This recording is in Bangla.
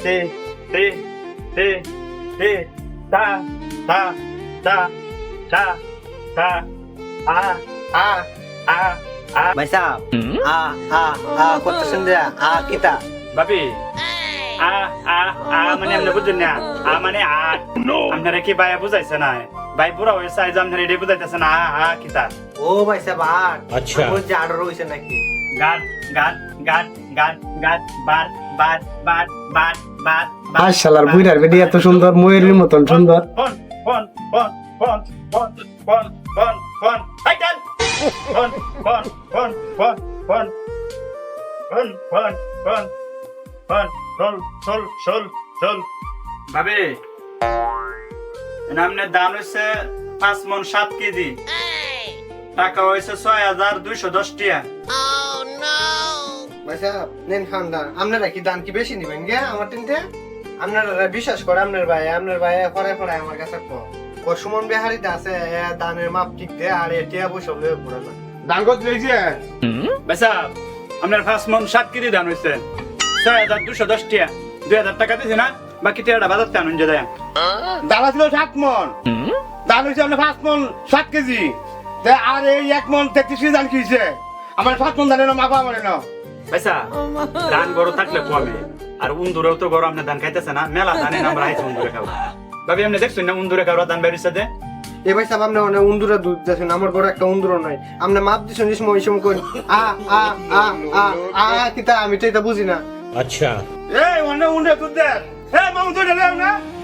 তে তে তে তে তা তা তা তা তা আ আ আ আ ভাই সাহেব কত সুন্দর কিতা বাবি আ আ আ মানে আপনি বুঝছেন না আ মানে আ আপনারা কি ভাইয়া বুঝাইছে না ভাই পুরা হয়েছে আজ আপনারা এটাই বুঝাইতেছে না আ কিতা ও ভাই সাহেব আচ্ছা। যে আর্ডার হইছে নাকি গাট গাট গাট গাট গাট বার বার বার বার বার আর শালার বুইড়ার বেডি এত সুন্দর ময়ূরের মতন সুন্দর ফোন ফোন ফোন ফোন ফোন ফোন ফোন ফোন টাইটেল ফোন ফোন ফোন ফোন ফোন ফোন ফোন ফোন ফোন সোল সোল সোল সোল ভাবে নামনে দাম হচ্ছে 5 মণ 7 কেজি টাকা হয়েছে 6210 টাকা ভাই সাহেব নেন খান দান আপনারা কি দান কি বেশি নিবেন গে আমার তিনটে আপনারা বিশ্বাস করে আপনার ভাই পড়ায় আমার কাছে সুমন বিহারিতে আছে দানের মাপ ঠিক দে আর এটিয়া বসে লয়ে পড়ে না দান কত লইছে বেসা আপনার 5 মণ 7 কেজি দাম হয়েছে 6210 টাকা 2000 টাকা দিছে না বাকি টাকাটা বাজারতে আনুন যে দেয় দানা ছিল 7 মণ দান হইছে আপনার 5 মণ 7 কেজি তে আর এই 1 মণ 33 কেজি দান কিছে আমার 7 মণ দানের মাপা মানে না পয়সা ধান বড় থাকলে কমে আর উন্দুরেও তো গরম আপনি ধান খাইতেছে না মেলা ধানে আমরা আইছি উন্দুরে খাবো ভাবি আপনি দেখছেন না উন্দুরে খাওয়া ধান বেরিয়ে সাথে এ ভাই সাহেব আপনি অনেক উন্দুরা দুধ দিয়েছেন আমার বড় একটা উন্দুর নাই আপনি মাপ দিয়েছেন যে সময় কোন আ আ আ আ আ কিতা আমি তো এটা বুঝি না अच्छा। এই অন্য উন্ডে দুধ দে এই মামু তো না